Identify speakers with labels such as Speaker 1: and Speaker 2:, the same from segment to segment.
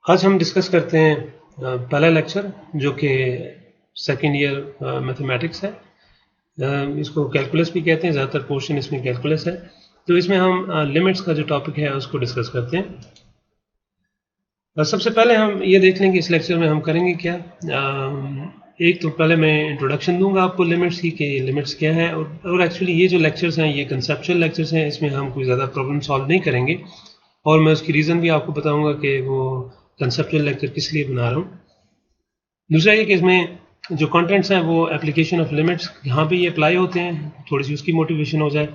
Speaker 1: आज हम डिस्कस करते हैं पहला लेक्चर जो कि सेकेंड ईयर मैथमेटिक्स है। इसको कैलकुलस भी कहते हैं, ज़्यादातर पोर्शन इसमें कैलकुलस है। तो इसमें हम लिमिट्स का जो टॉपिक है उसको डिस्कस करते हैं। सबसे पहले हम ये देख लेंगे इस लेक्चर में हम करेंगे क्या। एक तो पहले मैं इंट्रोडक्शन दूंगा आपको लिमिट्स की कि लिमिट्स क्या है, और एक्चुअली ये जो लेक्चर्स हैं ये कंसेप्चुअल लेक्चर्स हैं, इसमें हम कोई ज़्यादा प्रॉब्लम सॉल्व नहीं करेंगे और मैं उसकी रीज़न भी आपको बताऊंगा कि वो कंसेप्चुअल लेक्चर किस लिए बना रहा हूँ। दूसरा ये कि इसमें जो कंटेंट्स हैं वो एप्लीकेशन ऑफ लिमिट्स यहाँ पे ये अप्लाई होते हैं, थोड़ी सी उसकी मोटिवेशन हो जाए।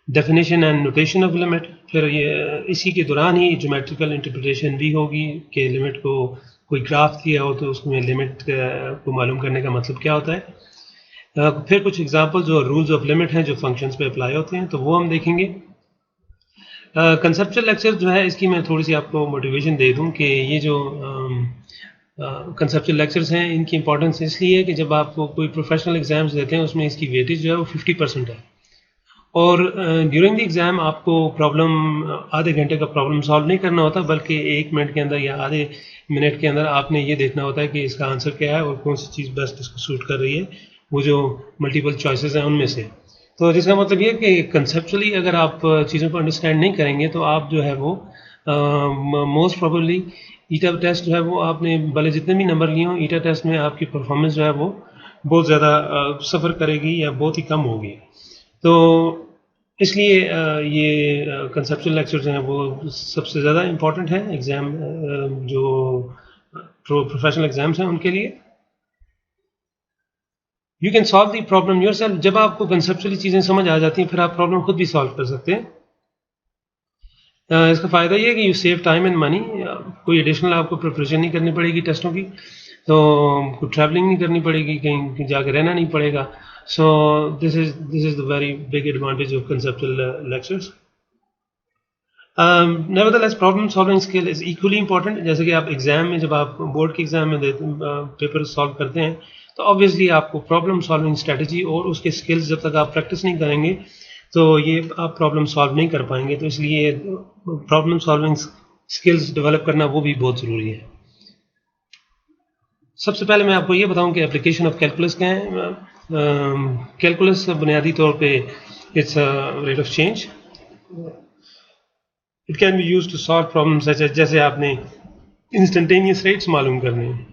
Speaker 1: Definition and notation of limit, फिर ये इसी के दौरान ही ज्योमेट्रिकल इंटरप्रिटेशन भी होगी कि लिमिट को कोई ग्राफ दिया हो तो उसमें लिमिट को मालूम करने का मतलब क्या होता है। फिर कुछ एग्जांपल्स और रूल्स ऑफ लिमिट हैं जो फंक्शंस पे अप्लाई होते हैं, तो वो हम देखेंगे। कंसेप्चुअल लेक्चर जो है इसकी मैं थोड़ी सी आपको मोटिवेशन दे दूं कि ये जो कंसेप्चुअल लेक्चर्स हैं इनकी इंपॉर्टेंस इसलिए है कि जब आप कोई प्रोफेशनल एग्जाम्स देते हैं उसमें इसकी वेटेज जो है वो 50% है, और ड्यूरिंग द एग्ज़ाम आपको प्रॉब्लम आधे घंटे का प्रॉब्लम सॉल्व नहीं करना होता, बल्कि 1 मिनट के अंदर या आधे मिनट के अंदर आपने ये देखना होता है कि इसका आंसर क्या है और कौन सी चीज़ बेस्ट इसको सूट कर रही है, वो जो मल्टीपल चॉइसेस हैं उनमें से। तो जिसका मतलब ये कि कंसेप्चुअली अगर आप चीज़ों को अंडरस्टैंड नहीं करेंगे तो आप जो है वो मोस्ट प्रोबेबली ईटा टेस्ट जो है वो आपने भले जितने भी नंबर लिए हों, ईटा टेस्ट में आपकी परफॉर्मेंस जो है वो बहुत ज़्यादा सफ़र करेगी या बहुत ही कम होगी। तो इसलिए ये कंसेप्चुअल लेक्चर जो हैं वो सबसे ज़्यादा इम्पॉर्टेंट है एग्ज़ाम जो प्रोफेशनल एग्जाम्स हैं उनके लिए। You can solve the problem yourself. जब आपको कंसेप्चुअली चीज़ें समझ आ जाती हैं फिर आप प्रॉब्लम खुद भी सॉल्व कर सकते हैं। इसका फ़ायदा ये है कि you save time and money. कोई एडिशनल आपको प्रिपरेशन नहीं करनी पड़ेगी टेस्टों की, तो कोई ट्रैवलिंग नहीं करनी पड़ेगी, कहीं जाकर रहना नहीं पड़ेगा। So this is the very big advantage of conceptual lectures. Nevertheless, problem solving skill is equally important. जैसे कि आप एग्जाम में जब आप बोर्ड के एग्जाम में पेपर सॉल्व करते हैं तो ऑब्वियसली आपको प्रॉब्लम सॉल्विंग स्ट्रेटजी और उसके स्किल्स जब तक आप प्रैक्टिस नहीं करेंगे तो ये आप प्रॉब्लम सॉल्व नहीं कर पाएंगे। तो इसलिए प्रॉब्लम सॉल्विंग स्किल्स डेवलप करना वो भी बहुत ज़रूरी है। सबसे पहले मैं आपको ये बताऊं कि एप्लीकेशन ऑफ कैलकुलस क्या है। कैलकुलस बुनियादी तौर पे it's rate of change. It can be used to solve problem such as, जैसे आपने इंस्टेंटेनियस रेट्स मालूम करने हैं,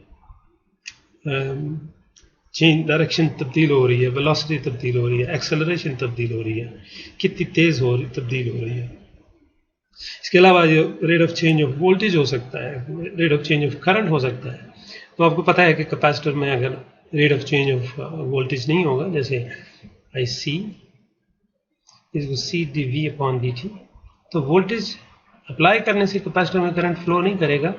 Speaker 1: चेंज डायरेक्शन तब्दील हो रही है, वेलोसिटी तब्दील हो रही है, एक्सेलरेशन तब्दील हो रही है, कितनी तेज तब्दील हो रही है। इसके अलावा जो rate of change of voltage हो सकता है, rate of change of current हो सकता है। तो आपको पता है कि कैपेसिटर में अगर rate of change of voltage नहीं होगा, जैसे I C D V upon D T, तो वोल्टेज अप्लाई करने से कैपेसिटर में करंट फ्लो नहीं करेगा,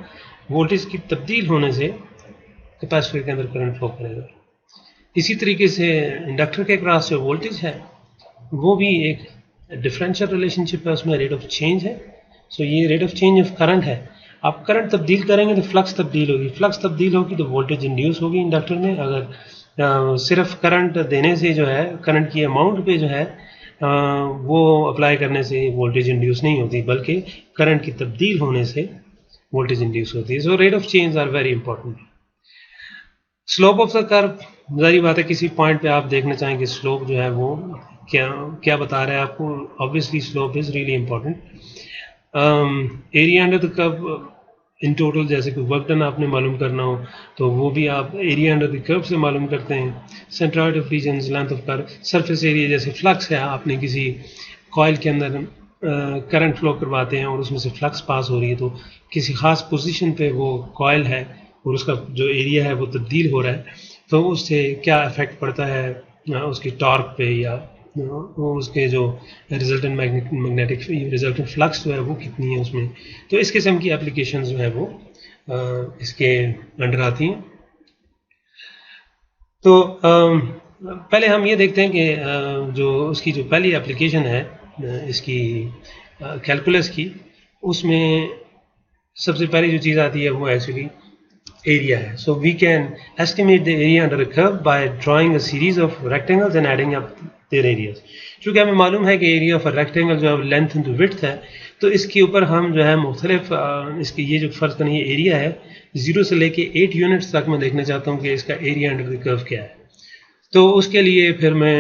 Speaker 1: वोल्टेज की तब्दील होने से कैपेसिटर के अंदर करंट फ्लो करेगा। इसी तरीके से इंडक्टर के क्रॉस जो वोल्टेज है वो भी एक डिफरेंशियल रिलेशनशिप है, उसमें रेट ऑफ चेंज है। सो ये rate of change of current है। आप करंट तब्दील करेंगे तो फ्लक्स तब्दील होगी, फ्लक्स तब्दील होगी तो वोल्टेज इंड्यूस होगी इंडक्टर में। अगर सिर्फ करंट देने से जो है, करंट की अमाउंट पे जो है वो अप्लाई करने से वोल्टेज इंड्यूस नहीं होती, बल्कि करंट की तब्दील होने से वोल्टेज इंड्यूस होती है। So rate of change are very important. Slope of the curve, जारी बात है किसी पॉइंट पे आप देखना चाहेंगे स्लोप जो है वो क्या बता रहा है आपको। Obviously slope is really important. Area under the curve in total, जैसे कोई वर्क डन आपने मालूम करना हो तो वो भी आप एरिया अंडर द कर्व से मालूम करते हैं। Centroid of regions, length of curve, surface area, जैसे फ्लक्स है, आपने किसी कॉइल के अंदर करंट फ्लो करवाते हैं और उसमें से फ्लक्स पास हो रही है, तो किसी खास पोजीशन पे वो कॉइल है और उसका जो एरिया है वो तब्दील हो रहा है, तो उससे क्या इफेक्ट पड़ता है उसकी टॉर्क पे, या उसके जो रिजल्टेंट मैग्नेटिक रिजल्टेंट फ्लक्स जो है वो कितनी है उसमें। तो इस किस्म की एप्लीकेशन जो है वो इसके अंडर आती हैं। तो पहले हम ये देखते हैं कि जो उसकी जो पहली एप्लीकेशन है इसकी कैलकुलस की, उसमें सबसे पहली जो चीज़ आती है वो एक्चुअली एरिया है। So we can estimate the area under a curve by drawing a series of rectangles and adding up their areas. चूँकि हमें मालूम है कि एरिया ऑफ अ रेक्टेंगल जो है लेंथ इंटू विड्थ है, तो इसके ऊपर हम जो है मुख्तलिफ इसकी ये जो फ़र्ज़ करें ये एरिया है 0 से लेके 8 यूनिट्स तक मैं देखना चाहता हूँ कि इसका एरिया अंडर द कर्व क्या है। तो उसके लिए फिर मैं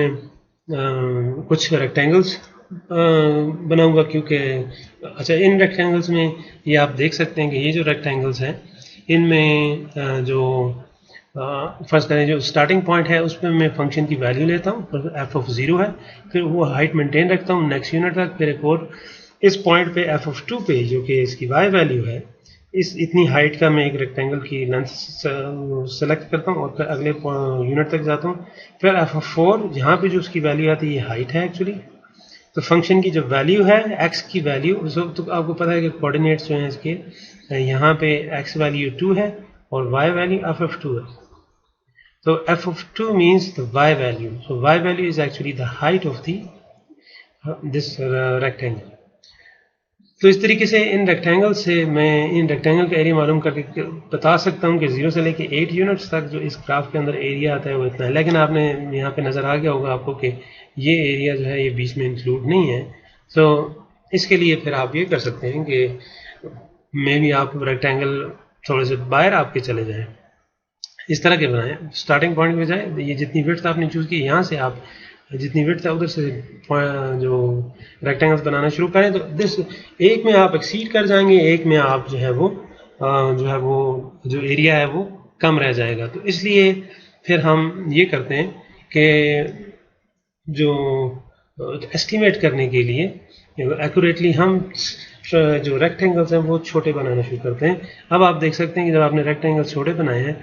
Speaker 1: कुछ रेक्टेंगल्स बनाऊंगा, क्योंकि अच्छा इन रेक्टेंगल्स में ये आप देख सकते हैं कि ये जो रेक्टेंगल्स हैं इनमें जो फर्स्ट करें जो स्टार्टिंग पॉइंट है उसमें मैं फंक्शन की वैल्यू लेता हूँ, एफ ऑफ 0 है, फिर वो हाइट मेंटेन रखता हूँ नेक्स्ट यूनिट तक, फिर एक और इस पॉइंट पे एफ ऑफ 2 पे जो कि इसकी वाई वैल्यू है, इस इतनी हाइट का मैं एक रेक्टेंगल की लेंथ सेलेक्ट करता हूँ और फिर अगले यूनिट तक जाता हूँ। फिर एफ ऑफ 4 यहाँ पे जो उसकी वैल्यू आती है ये हाइट है एक्चुअली। तो फंक्शन की जो वैल्यू है एक्स की वैल्यू, तो आपको पता है कि कोऑर्डिनेट्स जो हैं इसके यहाँ पे एक्स वैल्यू 2 है और वाई वैल्यू एफ ऑफ 2 है। So f of 2 means the y value. So y value is actually the height of the this rectangle. तो इस तरीके से इन रेक्टेंगल से मैं इन रेक्टेंगल का एरिया मालूम करके बता सकता हूँ कि 0 से लेके 8 यूनिट्स तक जो इस ग्राफ के अंदर एरिया आता है वो इतना है। लेकिन आपने यहाँ पे नज़र आ गया होगा आपको कि ये एरिया जो है ये बीच में इंक्लूड नहीं है। तो इसके लिए फिर आप ये कर सकते हैं कि मे भी आप रेक्टेंगल थोड़े से बाहर आपके चले जाएँ, इस तरह के बनाएं। स्टार्टिंग पॉइंट पे जाए, ये जितनी विड्थ आपने चूज की यहाँ से आप जितनी विड्थ है उधर से जो रेक्टेंगल्स बनाना शुरू करें। तो दिस एक में आप एक्सीड कर जाएंगे, एक में आप जो है वो जो एरिया है वो कम रह जाएगा। तो इसलिए फिर हम ये करते हैं कि जो एस्टिमेट करने के लिए एक्यूरेटली हम जो रेक्टेंगल्स हैं वो छोटे बनाना शुरू करते हैं। अब आप देख सकते हैं कि जब आपने रेक्टेंगल्स छोटे बनाए हैं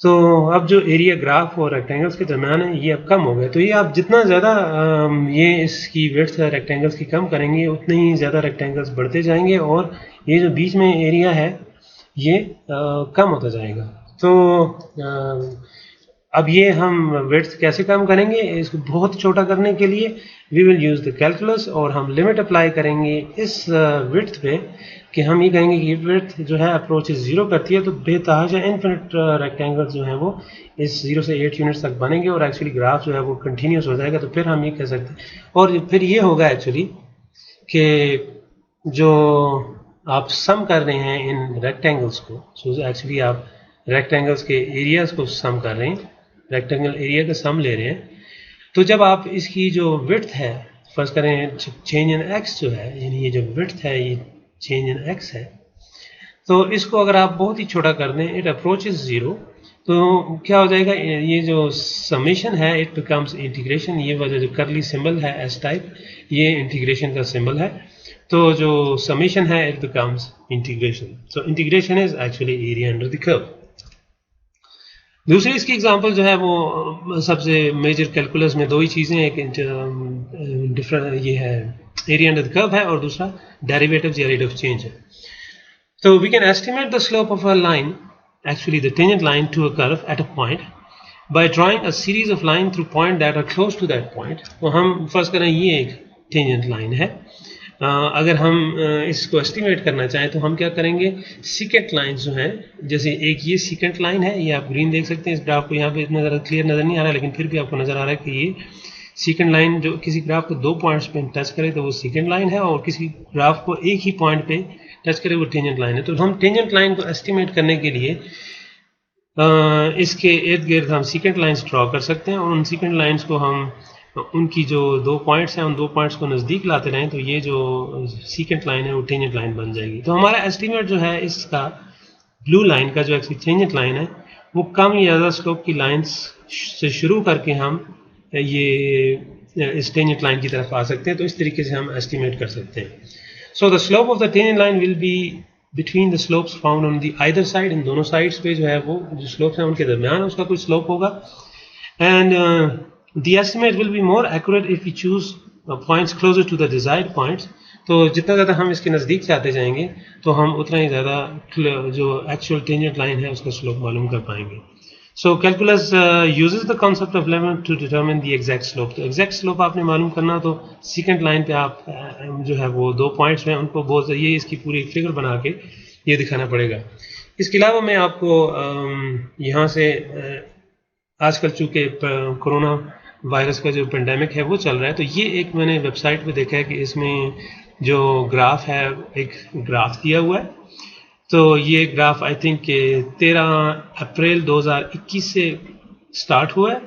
Speaker 1: तो अब जो एरिया ग्राफ और रेक्टेंगल्स के दरम्यान है ये अब कम हो गया। तो ये आप जितना ज़्यादा ये इसकी विड्थ रेक्टेंगल्स की कम करेंगे उतने ही ज़्यादा रेक्टेंगल्स बढ़ते जाएंगे और ये जो बीच में एरिया है ये कम होता जाएगा। तो अब ये हम विड्थ कैसे कम करेंगे, इसको बहुत छोटा करने के लिए we will use the calculus और हम लिमिट अप्लाई करेंगे इस विड्थ पे कि हम ये कहेंगे कि विड्थ जो है अप्रोच 0 करती है तो बेतहाशा इनफिनिट रेक्टेंगल्स जो है वो इस 0 से 8 यूनिट्स तक बनेंगे और एक्चुअली ग्राफ जो है वो कंटिन्यूस हो जाएगा। तो फिर हम ये कह सकते हैं और फिर ये होगा एक्चुअली कि जो आप सम कर रहे हैं इन रेक्टेंगल्स को, सो एक्चुअली आप रेक्टेंगल्स के एरियाज को सम कर रहे हैं, रेक्टेंगल एरिया का सम ले रहे हैं। तो जब आप इसकी जो विड्थ है फर्स्ट करें चेंज इन एक्स जो है, यानी ये जो विड्थ है ये चेंज इन एक्स है, तो इसको अगर आप बहुत ही छोटा कर दें इट अप्रोचेस 0, तो क्या हो जाएगा, ये जो समेशन है इट बिकम्स इंटीग्रेशन। ये वजह जो करली सिंबल है एस टाइप ये इंटीग्रेशन का सिंबल है, तो जो समेशन है it becomes integration. So integration is actually area under the curve. दूसरी इसकी एग्जांपल जो है वो सबसे मेजर कैलकुलस में दो ही चीज़ें, एक डिफरेंट ये है एरिया अंडर द कर्व है और दूसरा डेरिवेटिव्स या रेट ऑफ चेंज है। तो we can estimate the slope of a line, actually the tangent line to a curve at a point by drawing a series of line through point that are close to that point. तो हम first करें ये एक tangent line है, अगर हम इसको estimate करना चाहें तो हम क्या करेंगे, सीकेंट लाइन जो है, जैसे एक ये सीकेंट लाइन है, ये आप ग्रीन देख सकते हैं, इस ग्राफ को यहाँ पे इतना ज़्यादा क्लियर नज़र नहीं आ रहा है लेकिन फिर भी आपको नज़र आ रहा है कि ये सीकेंट लाइन जो किसी ग्राफ को 2 पॉइंट्स पे टच करे तो वो सीकेंट लाइन है और किसी ग्राफ को एक ही पॉइंट पे टच करे वो टेंजेंट लाइन है। तो हम टेंजेंट लाइन को एस्टिमेट करने के लिए इसके इर्द गिर्द हम सीकेंट लाइन्स ड्रॉ कर सकते हैं और उन सीकेंट लाइन्स को हम उनकी जो 2 पॉइंट्स हैं उन 2 पॉइंट्स को नज़दीक लाते रहें तो ये जो सीकेंट लाइन है वो टेंजेंट लाइन बन जाएगी। तो हमारा एस्टिमेट जो है इसका ब्लू लाइन का जो टेंजेंट लाइन है वो कम या ज़्यादा स्लोप की लाइन्स से शुरू करके हम ये इस टेंजेंट लाइन की तरफ आ सकते हैं। तो इस तरीके से हम एस्टिमेट कर सकते हैं। So the slope of the tangent line will be between the slopes found on the either side, इन दोनों साइड्स पे जो है वो जो स्लोप्स हैं उनके दरमियान उसका कोई स्लोप होगा। And the estimate will be more accurate if we choose points closer to the desired points। तो जितना ज़्यादा हम इसके नज़दीक जाते जाएंगे तो हम उतना ही ज़्यादा जो एक्चुअल टेंजेंट लाइन है उसका स्लोप मालूम कर पाएंगे। So calculus uses the concept of limit to determine the exact slope. तो एग्जैक्ट स्लोप आपने मालूम करना तो सेकंड लाइन पे आप जो है वो 2 पॉइंट्स हैं उनको बहुत ये इसकी पूरी फिगर बना के ये दिखाना पड़ेगा। इसके अलावा मैं आपको यहाँ से आजकल चूँकि कोरोना वायरस का जो पेंडेमिक है वो चल रहा है, तो ये एक मैंने वेबसाइट पे देखा है कि इसमें जो ग्राफ है, एक ग्राफ दिया हुआ है। तो ये ग्राफ आई थिंक 13 अप्रैल 2021 से स्टार्ट हुआ है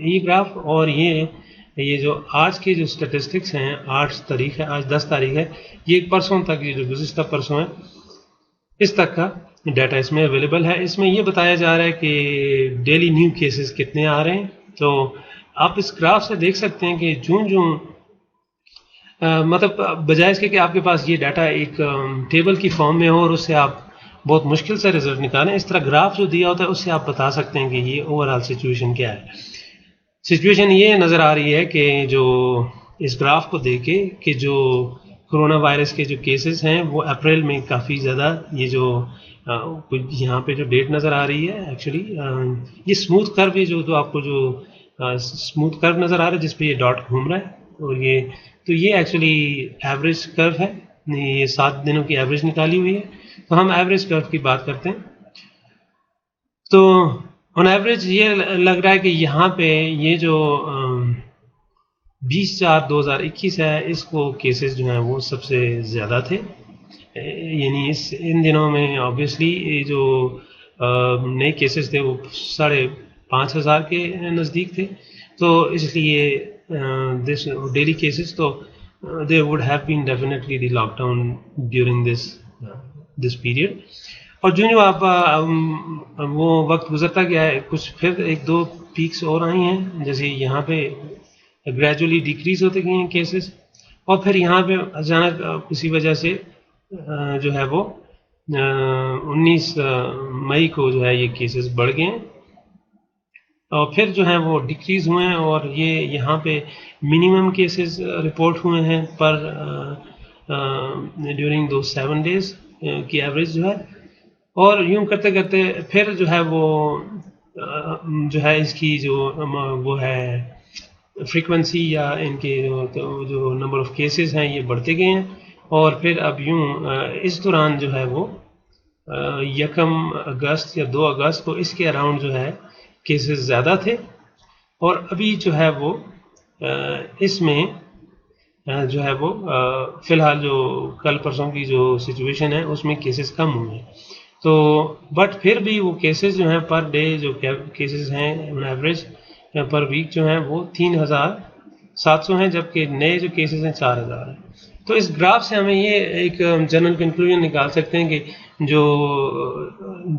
Speaker 1: ये ग्राफ, और ये जो आज के जो स्टेटिस्टिक्स हैं, 8 तारीख है, आज 10 तारीख है, ये परसों तक, ये जो गुज़िश्ता परसों है, इस तक का डाटा इसमें अवेलेबल है। इसमें ये बताया जा रहा है कि डेली न्यू केसेस कितने आ रहे हैं। तो आप इस ग्राफ से देख सकते हैं कि जूं मतलब बजाय इसके कि आपके पास ये डाटा एक टेबल की फॉर्म में हो और उससे आप बहुत मुश्किल से रिजल्ट निकालें, इस तरह ग्राफ जो दिया होता है उससे आप बता सकते हैं कि ये ओवरऑल सिचुएशन क्या है। सिचुएशन ये नज़र आ रही है कि जो इस ग्राफ को देखे कि जो कोरोना वायरस के जो केसेस हैं वो अप्रैल में काफ़ी ज़्यादा, ये जो कुछ यहाँ पे जो डेट नज़र आ रही है, एक्चुअली ये स्मूथ कर्व है, जो आपको जो स्मूथ कर्व नज़र आ रहा है जिसपे ये डॉट घूम रहा है, और ये एक्चुअली एवरेज कर्व है, ये 7 दिनों की एवरेज निकाली हुई है। तो हम एवरेज कर्व की बात करते हैं। तो ऑन एवरेज ये लग रहा है कि यहाँ पे ये जो 20/4/2021 है, इसको केसेस जो हैं वो सबसे ज़्यादा थे, यानी इन दिनों में ऑब्वियसली जो नए केसेस थे वो 5,500 के नज़दीक थे। तो इसलिए दिस डेली केसेस, तो there would have been definitely the lockdown during this period। और जो आप वो वक्त गुजरता गया है, कुछ फिर 1-2 पीक्स और आई हैं, जैसे यहाँ पे ग्रेजुअली डिक्रीज होते गए हैं केसेस, और फिर यहाँ पे अचानक किसी वजह से जो है वो 19 मई को जो है ये केसेस बढ़ गए हैं, और फिर जो है वो डिक्रीज हुए हैं, और ये यहाँ पे मिनिमम केसेस रिपोर्ट हुए हैं पर ड्यूरिंग दो 7 डेज की एवरेज जो है। और यूं करते करते फिर जो है वो जो है इसकी जो वो है फ्रीक्वेंसी या इनके जो नंबर ऑफ केसेस हैं ये बढ़ते गए हैं, और फिर अब यूं इस दौरान जो है वो 1 अगस्त या 2 अगस्त को इसके अराउंड जो है केसेस ज़्यादा थे, और अभी जो है वो इसमें जो है वो फ़िलहाल जो कल परसों की जो सिचुएशन है उसमें केसेस कम हुए हैं। तो बट फिर भी वो केसेस जो हैं पर डे जो केसेस हैं ऑन एवरेज पर वीक जो हैं वो 3,700 हैं, जबकि नए जो केसेस हैं 4,000 हैं। तो इस ग्राफ से हमें ये एक जनरल कंक्लूजन निकाल सकते हैं कि जो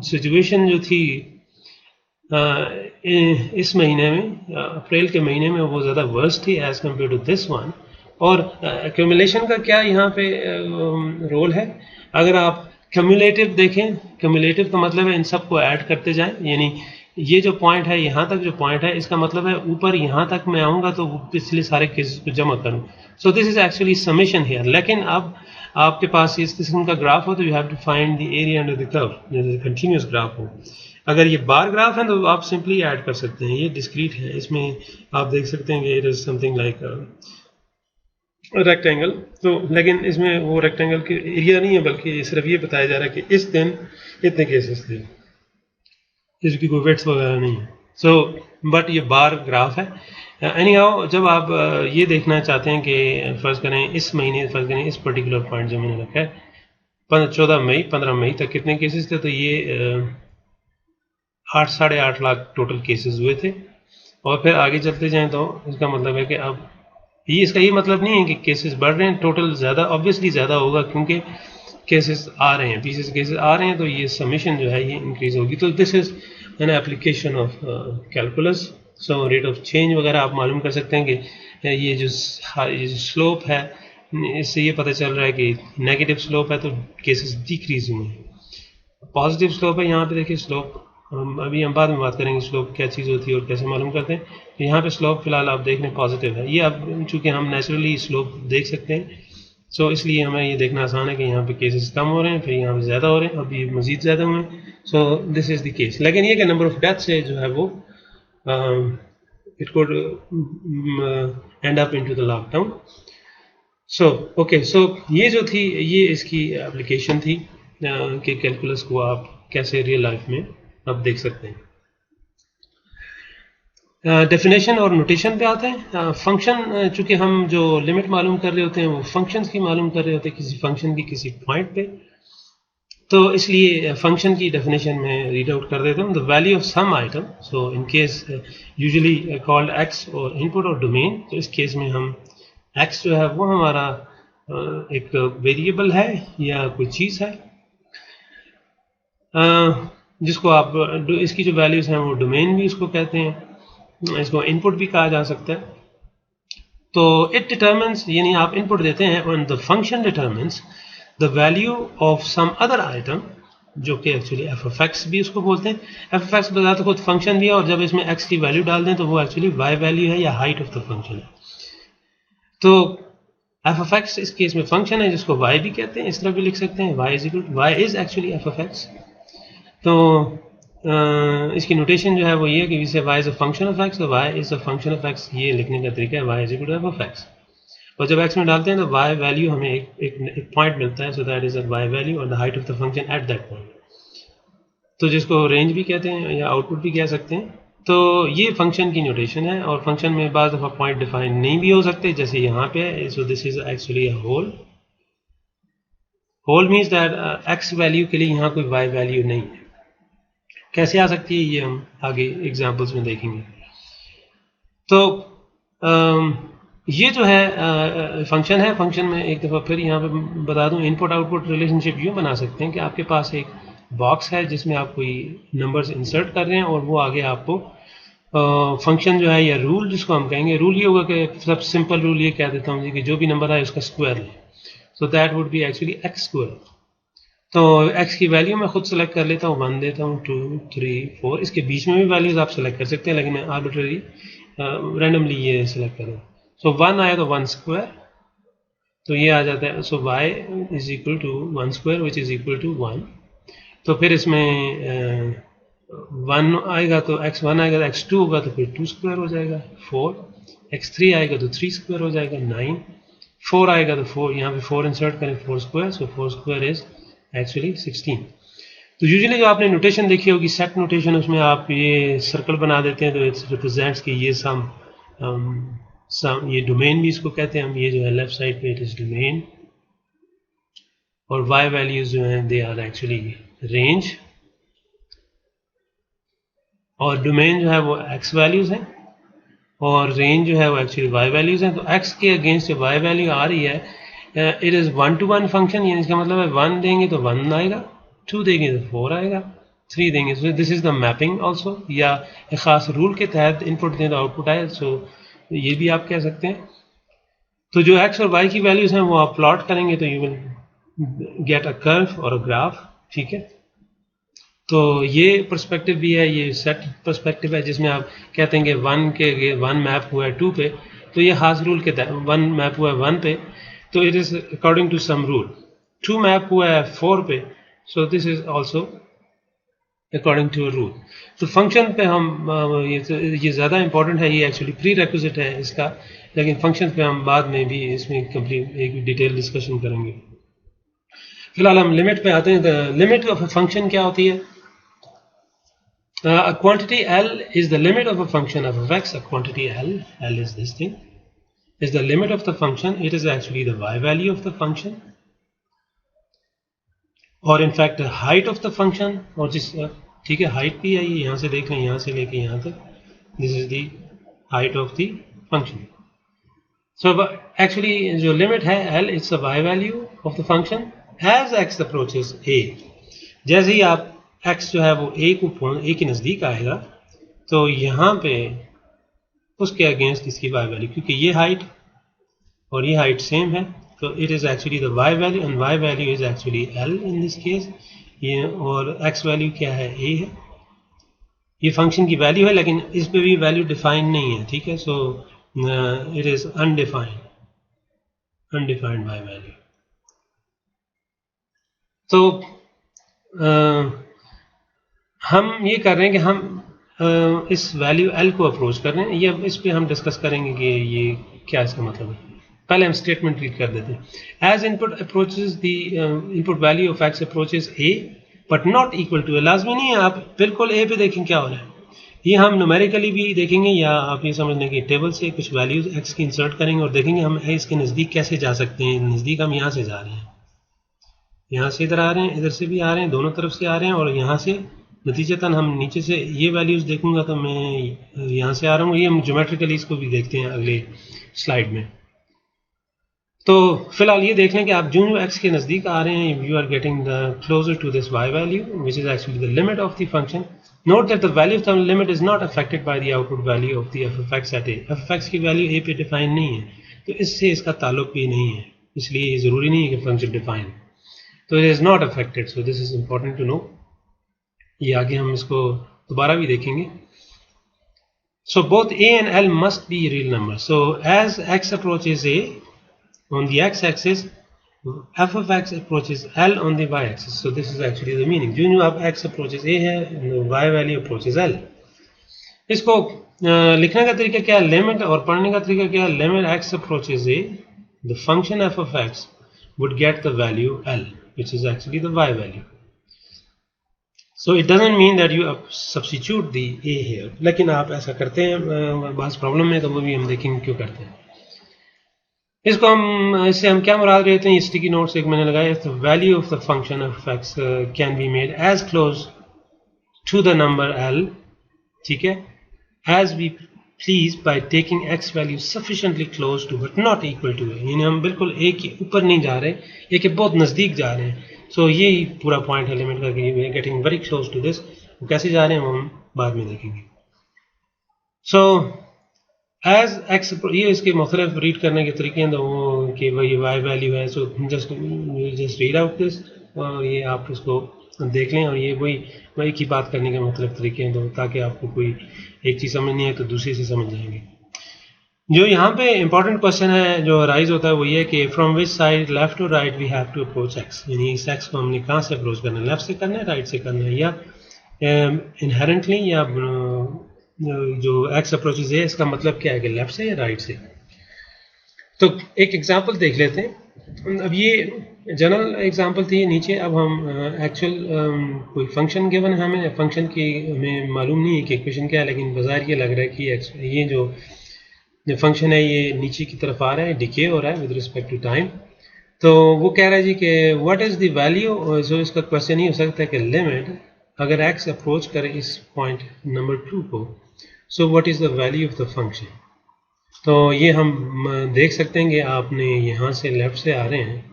Speaker 1: सिचुएशन जो थी इस महीने में, अप्रैल के महीने में, वो ज़्यादा वर्स थी as compare to this one. और एक्यूमुलेशन का क्या यहाँ पे रोल है? अगर आप क्यूमुलेटिव देखें, क्यूमुलेटिव का मतलब है इन सबको ऐड करते जाएं, यानी ये जो पॉइंट है, यहाँ तक जो पॉइंट है, इसका मतलब है ऊपर यहाँ तक मैं आऊँगा तो पिछले सारे केसेस को जमा करूँ। सो this is actually summation here. लेकिन अब आपके पास इस किस्म का ग्राफ हो तो you have to find the area under the curve, जैसे कंटिन्यूस ग्राफ हो। अगर ये बार ग्राफ है तो आप सिंपली ऐड कर सकते हैं, ये डिस्क्रीट है, इसमें आप देख सकते हैं कि it is something like rectangle. तो लेकिन इसमें वो रेक्टेंगल की एरिया नहीं है, बल्कि सिर्फ ये बताया जा रहा है कि इस दिन इतने केसेस थे, जिसकी कोई वेट्स वगैरह नहीं है। सो बट ये बार ग्राफ है। एनी हाउ, जब आप ये देखना चाहते हैं कि फर्ज करें इस महीने, फर्ज करें इस पर्टिकुलर पॉइंट जो मैंने रखा है 15 मई तक कितने केसेस थे, तो ये 8-8.5 लाख टोटल केसेस हुए थे। और फिर आगे चलते जाएं तो इसका मतलब है कि अब इसका ये मतलब नहीं है कि केसेस बढ़ रहे हैं, टोटल ज़्यादा ऑब्वियसली ज़्यादा होगा क्योंकि केसेस आ रहे हैं, पीसेस केसेस आ रहे हैं, तो ये समेशन जो है ये इंक्रीज होगी। तो this is an application of calculus. So rate of change वगैरह आप मालूम कर सकते हैं कि ये जो स्लोप है, इससे ये पता चल रहा है कि नेगेटिव स्लोप है तो केसेस डिक्रीज हुए हैं। पॉजिटिव स्लोप है, यहाँ पे देखिए स्लोप, अभी हम बाद में बात करेंगे स्लोप क्या चीज़ होती है और कैसे मालूम करते हैं। तो यहाँ पे स्लोप फिलहाल आप देख लें पॉजिटिव है। ये अब चूँकि हम नेचुरली स्लोप देख सकते हैं, सो इसलिए हमें ये देखना आसान है कि यहाँ पे केसेस कम हो रहे हैं, फिर यहाँ पे ज़्यादा हो रहे हैं, अभी मज़ीद ज़्यादा हुए हैं। So this is the case. लेकिन ये कि नंबर ऑफ डेथ से जो है वो it could end up into the lockdown. So okay, so ये जो थी ये इसकी एप्लीकेशन थी कि कैलकुलस को आप कैसे रियल लाइफ में आप देख सकते हैं। डेफिनेशन और नोटेशन पे आते हैं। फंक्शन, चूंकि हम जो लिमिट मालूम कर रहे होते हैं वो फंक्शंस की मालूम कर रहे होते हैं किसी फंक्शन की किसी पॉइंट पे, तो इसलिए फंक्शन की डेफिनेशन में रीड आउट कर देता हूँ। The value of some item, so in case usually called x और इनपुट और डोमेन, तो इस केस में हम एक्स जो है वो हमारा एक वेरिएबल है या कोई चीज़ है, जिसको आप इसकी जो वैल्यूज हैं वो डोमेन भी इसको कहते हैं, इसको इनपुट भी कहा जा सकता है। तो इट डिटरमिन्स, यानी आप इनपुट देते हैं और the function determines the value of some other item, जो कि एक्चुअली एफ ऑफ एक्स भी उसको बोलते हैं। एफ ऑफ एक्स बता तो खुद फंक्शन भी है, और जब इसमें एक्स की वैल्यू डाल दें तो वो एक्चुअली वाई वैल्यू है या हाइट ऑफ द फंक्शन है। तो एफ ऑफ एक्स इस केस में फंक्शन है जिसको वाई भी कहते हैं, इस तरह भी लिख सकते हैं, y is actually f of x. तो इसकी नोटेशन जो है वो ये कि इसे y is a function of x, तो y is a function of x, ये लिखने का तरीका है y is equal to f of x। और जब x में डालते हैं तो y वैल्यू हमें एक पॉइंट मिलता है, so that is a y value और the height of the function at that point, तो जिसको रेंज भी कहते हैं या आउटपुट भी कह सकते हैं। तो ये फंक्शन की नोटेशन है, और फंक्शन में बाज़ दफ़ा पॉइंट डिफाइन नहीं भी हो सकते, जैसे यहाँ पे है। So this is actually a hole. Hole means that x value के लिए यहाँ कोई y वैल्यू नहीं है। कैसे आ सकती है ये हम आगे एग्जांपल्स में देखेंगे। तो ये जो है फंक्शन है। फंक्शन में एक दफ़ा फिर यहाँ पे बता दूं, इनपुट आउटपुट रिलेशनशिप यूँ बना सकते हैं कि आपके पास एक बॉक्स है जिसमें आप कोई नंबर्स इंसर्ट कर रहे हैं, और वो आगे आपको फंक्शन जो है या रूल जिसको हम कहेंगे, रूल ये होगा कि सबसे सिंपल रूल ये कह देता हूँ कि जो भी नंबर है उसका स्क्वायर लें, so that would be actually x square. तो x की वैल्यू मैं खुद सेलेक्ट कर लेता हूँ, 1 देता हूँ, 2, 3, 4, इसके बीच में भी वैल्यूज आप सेलेक्ट कर सकते हैं, लेकिन मैं आर्बिट्ररी रैंडमली ये सेलेक्ट करूँ। सो 1 आया तो 1 स्क्वायर, तो ये आ जाता है। So y is equal to 1 square which is equal to 1। तो फिर इसमें 1 आएगा तो x1 आएगा, तो x2 होगा तो फिर 2 स्क्वायर हो जाएगा 4, x3 आएगा तो 3 स्क्वायर हो जाएगा 9, 4 आएगा तो 4, यहाँ पे 4 इंसर्ट करें, 4 square, so 4 square is actually 16। तो यूजुअली जो आपने नोटेशन देखी होगी सेट नोटेशन, उसमें आप ये सर्कल बना देते हैं तो इट्स रिप्रेजेंट्स कि ये सम ये डोमेन भी इसको कहते हैं हम, ये जो है लेफ्ट साइड पे इट इज डोमेन, और y वैल्यूज जो हैं दे आर एक्चुअली रेंज, और डोमेन जो है वो x वैल्यूज हैं, और रेंज जो है वो एक्चुअली y वैल्यूज हैं। तो x के अगेंस्ट जो y वैल्यू आ रही है, इट इज 1-to-1 फंक्शन, यानी इसका मतलब है 1 देंगे तो 1 आएगा, 2 देंगे तो 4 आएगा, 3 देंगे। सो this is the mapping also, या एक खास रूल के तहत इनपुट दें तो आउटपुट आए, सो ये भी आप कह सकते हैं। तो जो x और y की वैल्यूज हैं वो आप प्लॉट करेंगे तो you will get a curve और अ ग्राफ, ठीक है। तो ये पर्सपेक्टिव भी है, ये सेट पर्सपेक्टिव है, जिसमें आप कहते हैं कि 1 मैप हुआ है 2 पे, तो ये खास रूल के तहत 1 मैप हुआ है 1 पे, तो it is according to some rule. 2 map हुआ है 4 पे, so this is also according to a rule. तो फंक्शन पे हम ये ज़्यादा इंपॉर्टेंट है, ये एक्चुअली प्री रेक्विजिट है इसका, लेकिन फंक्शन पे हम बाद में भी इसमें कंप्लीट एक डिटेल डिस्कशन करेंगे। फिलहाल हम लिमिट पे आते हैं। The limit of a function क्या होती है? A quantity L is the limit of a function f of x. A quantity L is this thing, is the limit of the function. It is actually the y value of the function, or in fact the height of the function, और जिस ठीक है height भी है, ये यहाँ से देख लें, यहाँ से लेके यहाँ तक, this is the height of the function. So actually जो limit है L, it's the y value of the function as x approaches a. जैसे ही आप x जो है वो a के नज़दीक आएगा, तो यहाँ पे उसके अगेंस्ट इसकी y वैल्यू, क्योंकि ये हाइट और ये हाइट सेम है, तो it is actually the y value, and y value is actually L in this case. ये और x वैल्यू क्या है? a है। ये फंक्शन की वैल्यू है, लेकिन इस पे भी वैल्यू डिफाइन नहीं है, ठीक है। So it is undefined y value. तो हम ये कर रहे हैं कि हम इस वैल्यू L को अप्रोच कर रहे हैं, ये इस पे हम डिस्कस करेंगे कि ये क्या इसका मतलब है। पहले हम स्टेटमेंट रीड कर देते हैं। As input approaches the input value of x approaches a but not equal to a। लाजमी नहीं है आप बिल्कुल a पे देखें क्या हो रहा है, ये हम न्यूमेरिकली भी देखेंगे, या आप ये समझ लें कि टेबल से कुछ वैल्यूज x की इंसर्ट करेंगे और देखेंगे हम इसके नज़दीक कैसे जा सकते हैं। नज़दीक हम यहाँ से जा रहे हैं, यहाँ से इधर आ रहे हैं, इधर से भी आ रहे हैं, दोनों तरफ से आ रहे हैं, और यहाँ से नतीजतन हम नीचे से ये वैल्यूज देखूंगा तो मैं यहाँ से आ रहा हूँ। ये हम ज्योमेट्रिकली इसको भी देखते हैं अगले स्लाइड में। तो फिलहाल ये देख लें कि आप जो x के नज़दीक आ रहे हैं, you are getting the closer to this y value which is actually the limit of the function. Note that the value of the limit is not affected by the output value of the f of x at a. F of x की value a पे define नहीं है, तो इससे इसका ताल्लुक भी नहीं है, इसलिए ज़रूरी नहीं है कि फंक्शन डिफाइन, तो it is not affected. So this is important to know. ये आगे हम इसको दोबारा भी देखेंगे। So both a and l must be real numbers. So as x approaches a on the x-axis, f of x approaches l on the y-axis. So this is actually the meaning. जो अब x approaches a है, y value approaches l. इसको लिखने का तरीका क्या है, limit, और पढ़ने का तरीका क्या है, limit x approaches a, the function f of x would get the value l, which is actually the y value. So it doesn't mean that you substitute the a here, लेकिन आप ऐसा करते हैं बास प्रॉब्लम में, तो वो भी हम देखेंगे क्यों करते हैं। इसको हम, इससे हम क्या मुराद लेते हैं, स्टिकी नोट्स एक मैंने लगाया, the value of the function of x can be made as close to the number l, ठीक है, as we please by taking x value sufficiently close to but not equal to a, यानी हम बिल्कुल a के ऊपर नहीं जा रहे, a के बहुत नज़दीक जा रहे हैं। सो यही पूरा पॉइंट है लिमिट का, कि getting very close to this. कैसे जा रहे हैं वो हम बाद में देखेंगे। सो एज एक्स, ये इसके मुख्तलिफ रीड करने के तरीके हैं, तो वो कि वही वाई वैल्यू है। So just read out this, और ये आप इसको देख लें, और ये वही की बात करने के मुख्तलिफ तरीके हैं, तो ताकि आपको कोई एक चीज़ समझ नहीं है तो दूसरी से समझ जाएंगे। जो यहाँ पे इंपॉर्टेंट क्वेश्चन है जो राइज होता है वो ये कि फ्रॉम विच साइड, लेफ्ट और right, we have to approach x, यानी इस एक्स को हमने कहाँ से अप्रोच करना है, लेफ्ट से करना है, राइट से करना है, या इनहेरेंटली, या जो एक्स अप्रोचेज है इसका मतलब क्या है कि लेफ्ट से या राइट से। तो एक एग्जांपल देख लेते हैं। अब ये जनरल एग्जांपल थी नीचे, अब हम एक्चुअल कोई फंक्शन गिवन है हमें, फंक्शन की हमें मालूम नहीं है कि इक्वेशन क्या है, लेकिन बाजार ये लग रहा है कि ये जो फंक्शन है ये नीचे की तरफ आ रहा है, डिके हो रहा है विद रिस्पेक्ट टू टाइम। तो वो कह रहा है जी कि व्हाट इज़ द वैल्यू, जो इसका क्वेश्चन ये हो सकता है कि लिमिट अगर x अप्रोच करे इस पॉइंट नंबर 2 को, so what is the value of the function. तो ये हम देख सकते हैं कि आपने यहाँ से लेफ्ट से आ रहे हैं,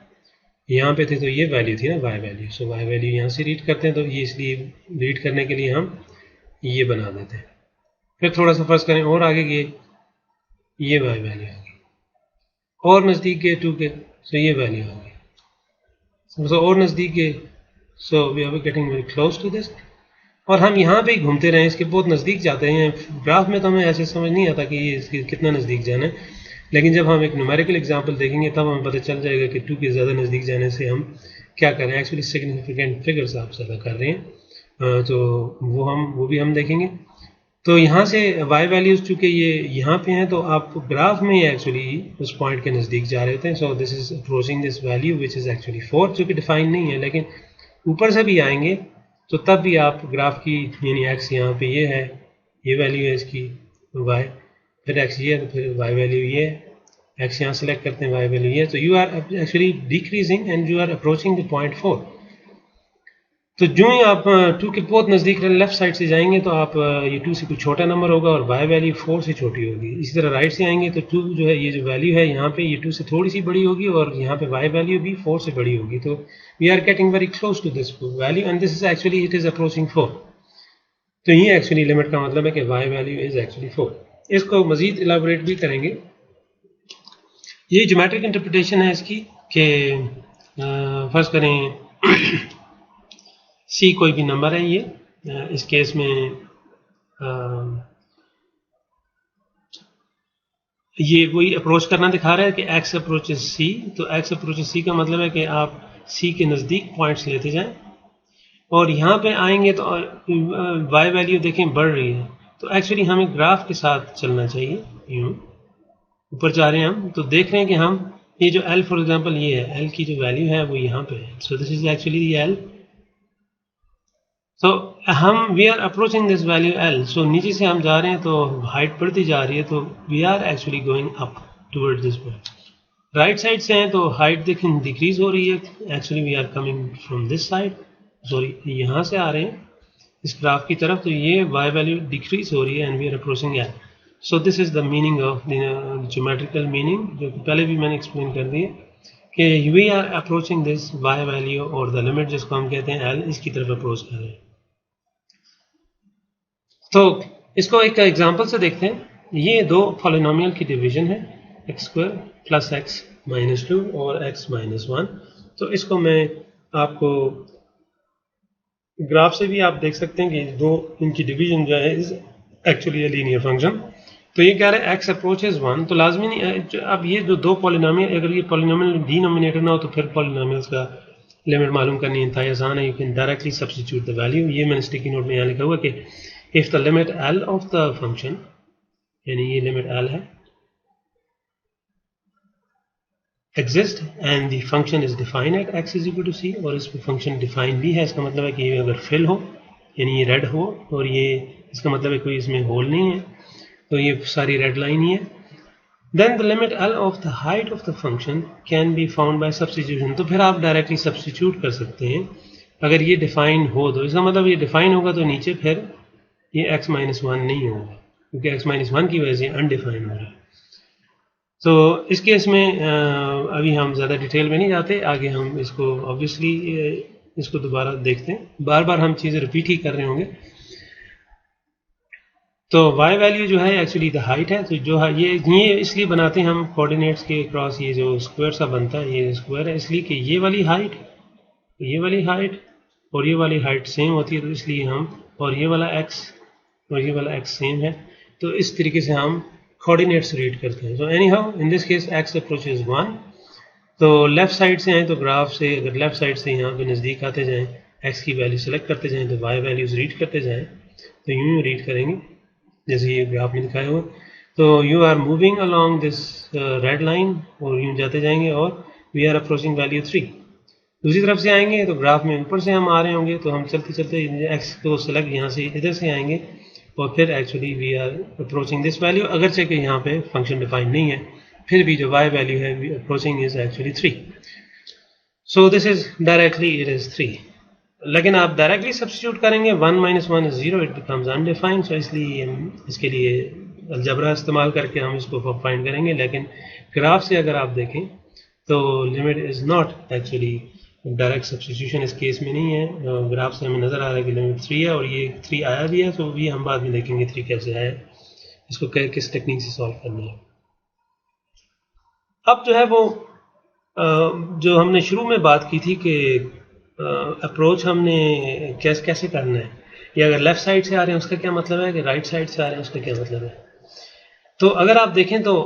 Speaker 1: यहाँ पे थे तो ये वैल्यू थी ना y वैल्यू, सो y वैल्यू यहाँ से रीड करते हैं, तो ये इसलिए रीड करने के लिए हम ये बना देते हैं। फिर थोड़ा सा फर्ज करें और आगे गए, ये y वैल्यू आ गई, और नज़दीक गए 2 के, सो ये वैल्यू आ गई, सो और नज़दीक गए, so we are getting very close to this. और हम यहाँ पे ही घूमते रहे, इसके बहुत नज़दीक जाते हैं। ग्राफ में तो हमें ऐसे समझ नहीं आता कि ये इसके कितना नज़दीक जाना है, लेकिन जब हम एक न्यूमेरिकल एग्जांपल देखेंगे तब हमें पता चल जाएगा कि 2 के ज़्यादा नज़दीक जाने से हम क्या कर रहे हैं, एक्चुअली सिग्निफिकेंट फिगर्स आप ज़्यादा कर रहे हैं, तो वो भी हम देखेंगे। तो यहाँ से y वैल्यूज चूँकि ये यहाँ पे हैं, तो आप ग्राफ में एक्चुअली उस पॉइंट के नज़दीक जा रहे होते हैं। सो this is approaching this value which is actually 4, जो कि डिफाइन नहीं है, लेकिन ऊपर से भी आएंगे तो तब भी आप ग्राफ की, यानी x यहाँ पे ये है, ये वैल्यू है इसकी y, फिर x ये है, तो फिर y वैल्यू ये है, x यहाँ सेलेक्ट करते हैं, y वैल्यू ये, तो you are actually decreasing and you are approaching the point 4। तो जो ही आप 2 के बहुत नज़दीक लेफ्ट साइड से जाएंगे तो आप ये 2 से कुछ छोटा नंबर होगा और y वैल्यू 4 से छोटी होगी। इसी तरह राइट से आएंगे तो 2 जो है, ये जो वैल्यू है यहाँ पे, ये 2 से थोड़ी सी बड़ी होगी, और यहाँ पे y वैल्यू भी 4 से बड़ी होगी। तो we are getting very close to this value and this is actually it is approaching 4। तो ये एक्चुअली लिमिट का मतलब है कि y वैल्यू इज एक्चुअली 4। इसको मजीद इलाबोरेट भी करेंगे। ये ज्योमेट्रिक इंटरप्रिटेशन है इसकी कि फर्ज करें C कोई भी नंबर है, ये इस केस में ये वही अप्रोच करना दिखा रहा है कि x अप्रोचेस C, तो x अप्रोचेस C का मतलब है कि आप C के नज़दीक पॉइंट्स लेते जाएं, और यहाँ पे आएंगे तो y वैल्यू देखें बढ़ रही है, तो एक्चुअली हमें ग्राफ के साथ चलना चाहिए। यूँ ऊपर जा रहे हैं हम, तो देख रहे हैं कि हम ये जो L फॉर एग्जांपल ये है, L की जो वैल्यू है वो यहाँ पे है, so this is actually L। So हम we are approaching this value L, so नीचे से हम जा रहे हैं तो हाइट बढ़ती जा रही है, तो we are actually going up toward this point. Right side से हैं तो हाइट देखें डिक्रीज हो रही है, actually we are coming from this side, sorry यहाँ से आ रहे हैं इस ग्राफ की तरफ, तो ये y वैल्यू डिक्रीज हो रही है and we are approaching l. So this is the meaning of the geometrical meaning, जो कि पहले भी मैंने एक्सप्लेन कर दिया कि we are approaching this y value और द लिमिट जिसको हम कहते हैं l, इसकी तरफ अप्रोच कर रहे हैं। तो इसको एक एग्जांपल से देखते हैं। ये दो पॉलिनोमियल की डिवीजन है, x square plus x minus 2 और एक्स माइनस 1। तो इसको मैं आपको ग्राफ से भी आप देख सकते हैं कि दो इनकी डिवीजन जो है इज एक्चुअली लीनियर फंक्शन। तो ये कह रहे हैं एक्स अप्रोचेज 1, तो लाजमी नहीं, अब ये जो दो पॉलिनोमियल, अगर ये पॉलिनोमियल डिनोमिनेटर ना हो तो फिर पॉलिनोमियल्स का लिमिट मालूम करनी इंतहाई आसान है। You can directly substitute the value. ये मैंने स्टिकी नोट में यहाँ लिखा हुआ कि if the limit L of the function, यानी ये लिमिट L है, exist and the function is defined at x is equal to c, और इस पर फंक्शन डिफाइन भी है, इसका मतलब है कि ये अगर फिल हो यानी ये रेड हो, और ये इसका मतलब है कोई इसमें होल नहीं है, तो ये सारी रेड लाइन ही है, then the limit L of the height of the function can be found by substitution। तो फिर आप डायरेक्टली सब्स्टिट्यूट कर सकते हैं। अगर ये डिफाइन हो तो इसका मतलब ये डिफाइन होगा तो नीचे फिर ये x माइनस 1 नहीं होगा, क्योंकि x माइनस 1 की वजह से अनडिफाइंड हो रहा है। तो इस केस में अभी हम ज़्यादा डिटेल में नहीं जाते, आगे हम इसको ऑब्वियसली इसको दोबारा देखते हैं, बार बार हम चीज़ें रिपीट ही कर रहे होंगे। तो y वैल्यू जो है एक्चुअली द हाइट है, तो जो है ये इसलिए बनाते हैं हम कोऑर्डिनेट्स के क्रॉस, ये जो स्क्वायर सा बनता है ये स्क्वायर है, इसलिए कि ये वाली हाइट और ये वाली हाइट सेम होती है, तो इसलिए हम, और ये वाला x और ये वाला x सेम है, तो इस तरीके से हम कोऑर्डिनेट्स रीड करते हैं। So any how in this case x approaches 1, तो लेफ्ट साइड से आए तो ग्राफ से अगर लेफ्ट साइड से यहाँ पे नज़दीक आते जाएं, x की वैल्यू सेलेक्ट करते जाएं, तो y वैल्यूज रीड करते जाएं, तो यूँ रीड करेंगे जैसे ये ग्राफ में दिखाया हुआ। तो you are moving along this red line और यूँ जाते जाएंगे और वी आर अप्रोचिंग वैल्यू 3। दूसरी तरफ से आएंगे तो ग्राफ में ऊपर से हम आ रहे होंगे, तो हम चलते चलते x को सेलेक्ट यहाँ से इधर से आएंगे और फिर actually we are approaching this value, अगरचे कि यहाँ पे फंक्शन डिफाइन नहीं है, फिर भी जो y वैल्यू है we approaching is actually 3। So this is directly it is 3, लेकिन आप डायरेक्टली सब्स्टिट्यूट करेंगे 1 minus 1 is 0, it becomes undefined. So इसलिए इसके लिए अलजबरा इस्तेमाल करके हम इसको फाइंड करेंगे, लेकिन ग्राफ से अगर आप देखें तो limit is not actually direct substitution इस केस में नहीं है। ग्राफ से हमें नज़र आ रहा है कि लिमिट 3 है और ये 3 आया भी है, तो भी हम बाद में देखेंगे 3 कैसे आया, इसको किस टेक्निक से सॉल्व करना है। अब जो है वो जो हमने शुरू में बात की थी कि अप्रोच हमने कैसे करना है, या अगर लेफ्ट साइड से आ रहे हैं उसका क्या मतलब है, कि राइट साइड से आ रहे हैं उसका क्या मतलब है। तो अगर आप देखें तो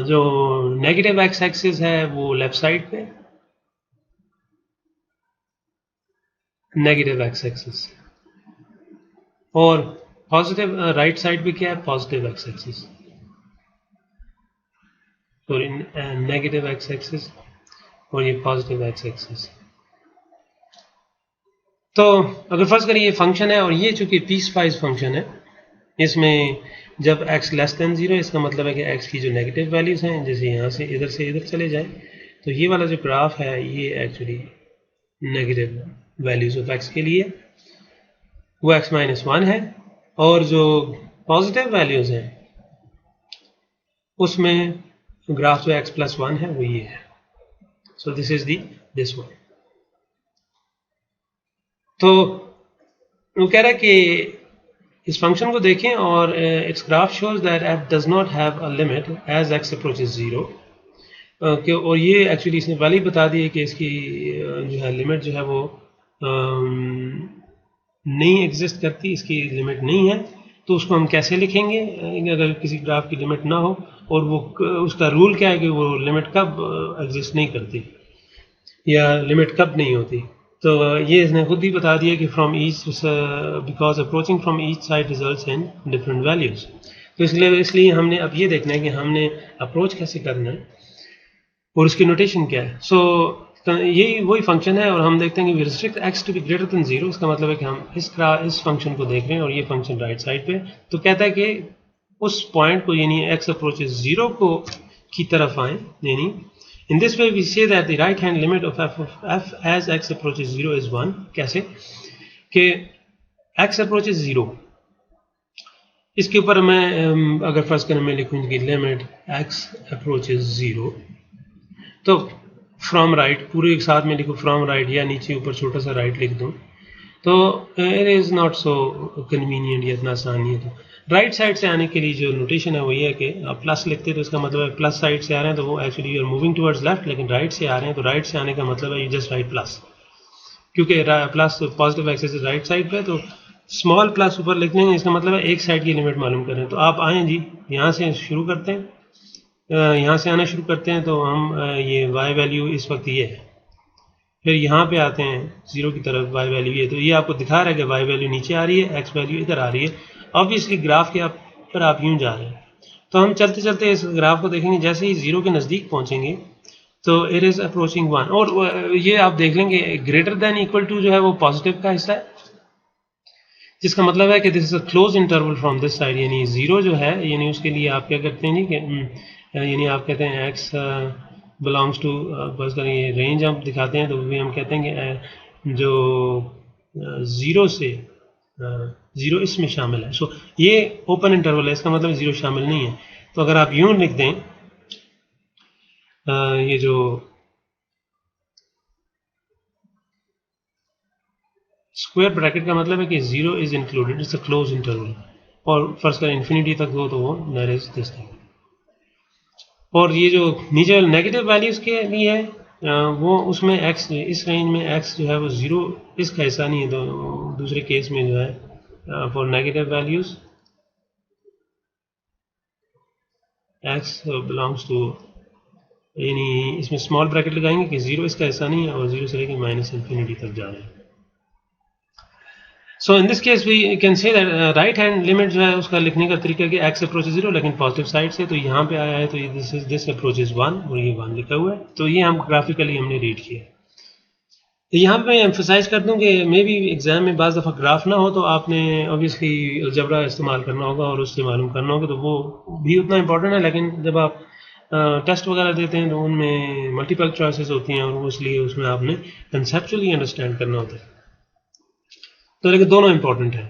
Speaker 1: जो नेगेटिव एक्स एक्सिस है वो लेफ्ट साइड पे, नेगेटिव एक्स एक्सिस, और पॉजिटिव राइट साइड पे क्या है, positive x axis, sorry negative x axis और ये पॉजिटिव एक्स एक्सिस। तो अगर फर्ज करिए ये फंक्शन है और ये चूंकि पीस वाइज फंक्शन है, इसमें जब x लेस देन 0, इसका मतलब है कि x की जो नेगेटिव वैल्यूज हैं, जैसे यहाँ से इधर चले जाए, तो ये वाला जो ग्राफ है ये actually negative values of x के लिए वो x माइनस 1 है, और जो पॉजिटिव वैल्यूज हैं उसमें ग्राफ जो x प्लस 1 है वो ये है। So this is this one. तो वो कह रहा है कि इस फंक्शन को देखें और its graph shows that f does not have a limit as x approaches 0, और ये एक्चुअली इसने पहले ही बता दिया कि इसकी जो है लिमिट जो है वो नहीं एग्जिस्ट करती, इसकी लिमिट नहीं है। तो उसको हम कैसे लिखेंगे अगर किसी ग्राफ की लिमिट ना हो, और वो उसका रूल क्या है कि वो लिमिट कब एग्जिस्ट नहीं करती या लिमिट कब नहीं होती। तो ये इसने खुद ही बता दिया कि from each, because approaching from each side results in different values. तो इसलिए हमने अब ये देखना है कि हमने अप्रोच कैसे करना है और उसकी नोटेशन क्या है। सो यही वही फंक्शन है और हम देखते हैं कि restrict x to be greater than 0, इसका मतलब है कि हम इस फंक्शन को देख रहे हैं और ये फंक्शन राइट साइड पे, तो कहता है कि उस पॉइंट को यानी एक्स अप्रोचेस 0 को की तरफ आए, यानी in this way we say that the right hand limit of f as x approaches 0 is 1. कैसे कि x approaches 0, इसके ऊपर मैं अगर फर्स्ट करें मैं लिखूँ कि लिमिट x approaches 0, तो फ्रॉम राइट पूरे एक साथ में लिखो फ्रॉम राइट या नीचे ऊपर छोटा सा राइट लिख दूँ, तो it is not so convenient, या इतना आसान नहीं है। तो राइट साइड से आने के लिए जो नोटेशन है वो ये है कि आप प्लस लिखते हैं तो इसका मतलब है प्लस साइड से आ रहे हैं तो वो actually you are moving towards left, लेकिन राइट से आ रहे हैं तो राइट से आने का मतलब है यू जस्ट राइट प्लस, क्योंकि plus positive axis right side पे, तो स्मॉल प्लस ऊपर लिख लेंगे, इसका मतलब है एक साइड की लिमिट मालूम करें। तो आप आएँ जी, यहाँ से शुरू करते हैं, यहाँ से आना शुरू करते हैं, तो हम ये y वैल्यू इस वक्त ये है, फिर यहाँ पे आते हैं 0 की तरफ, y वैल्यू ये, तो ये आपको दिखा रहा है कि y वैल्यू नीचे आ रही है, x वैल्यू इधर आ रही है। ऑब्वियसली ग्राफ के पर आप यूं जा रहे हैं, तो हम चलते चलते इस ग्राफ को देखेंगे, जैसे ही 0 के नज़दीक पहुंचेंगे तो इट इज़ अप्रोचिंग 1, और ये आप देख लेंगे ग्रेटर देन इक्वल टू जो है वो पॉजिटिव का हिस्सा है, जिसका मतलब है कि this is a close interval from this side, यानी 0 जो है, यानी उसके लिए आप क्या करते हैं जी कि यानी आप कहते हैं x बिलोंग्स टू, बस करें ये रेंज हम दिखाते हैं तो भी हम कहते हैं कि जो 0 से 0 इसमें शामिल है, सो ये ओपन इंटरवल है, इसका मतलब 0 शामिल नहीं है। तो अगर आप यूं लिख दें, ये जो स्क्वायर ब्रैकेट का मतलब है कि 0 is included, it's a close interval, और फर्स्ट कर इन्फिनिटी तक हो तो वो दैट इज दिस थिंग। और ये जो नीचे नेगेटिव वैल्यूज के लिए है वो उसमें x, इस रेंज में x जो है वो 0 इसका हिस्सा नहीं है, तो दूसरे केस में जो है for negative values x belongs to, यानी इसमें स्मॉल ब्रैकेट लगाएंगे कि 0 इसका हिस्सा नहीं है और 0 से लेकर माइनस इन्फिनिटी तक जा रहे हैं। So in this case we can say that right hand limit जो है उसका लिखने का तरीका है कि x अप्रोचेस 0 लेकिन पॉजिटिव साइड से, तो यहाँ पे आया है तो दिस अप्रोचेस 1 और ये 1 लिखा हुआ है, तो ये हम ग्राफिकली हमने रीड किया। तो यहाँ पे मैं एम्फोसाइज कर दूँ कि मे भी एग्जाम में बाज़ दफ़ा ग्राफ ना हो तो आपने ऑब्वियसली अलजबरा इस्तेमाल करना होगा और उससे मालूम करना होगा, तो वो भी उतना इंपॉर्टेंट है, लेकिन जब आप टेस्ट वगैरह देते हैं तो उनमें मल्टीपल चॉइसेस होती हैं और इसलिए उसमें आपने कंसेप्चुअली अंडरस्टैंड करना होता है, तो लेकिन दोनों इंपॉर्टेंट है।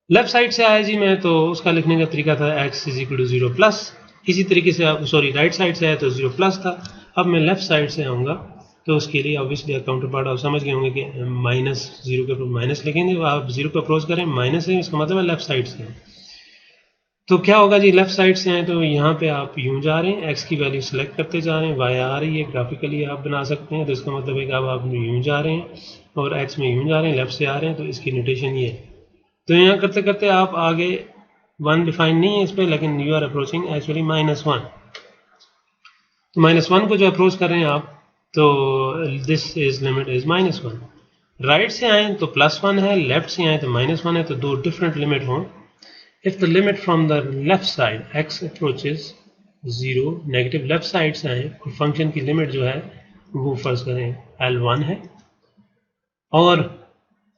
Speaker 1: लेफ्ट साइड से आया जी मैं, तो उसका लिखने का तरीका था x is equal to 0 plus, इसी तरीके से आप सॉरी राइट साइड से आया तो 0 प्लस था। अब मैं लेफ्ट साइड से आऊँगा तो उसके लिए ऑब्वियसली काउंटर पार्ट आप समझ गए होंगे कि माइनस 0 के ऊपर माइनस लिखेंगे, आप 0 को अप्रोच करें माइनस है, इसका मतलब है लेफ्ट साइड से। तो क्या होगा जी, लेफ्ट साइड से आए तो यहाँ पे आप यूं जा रहे हैं, x की वैल्यू सेलेक्ट करते जा रहे हैं, y आ रही है, ग्राफिकली आप बना सकते हैं, तो इसका मतलब है कि अब आप यूं जा रहे हैं और x में यूं जा रहे हैं, लेफ्ट से आ रहे हैं, तो इसकी नोटेशन ये है। तो यहाँ करते करते आप आगे 1 डिफाइन नहीं है इस पर, लेकिन यू आर अप्रोचिंग एक्चुअली -1, तो -1 को जो अप्रोच कर रहे हैं आप, तो this is limit is -1। Right से आए तो +1 है, लेफ्ट से आए तो -1 है, तो दो डिफरेंट लिमिट हों। If the limit from the left side x approaches 0, negative left side से आए और फंक्शन की लिमिट जो है वो फर्ज करें L1 है, और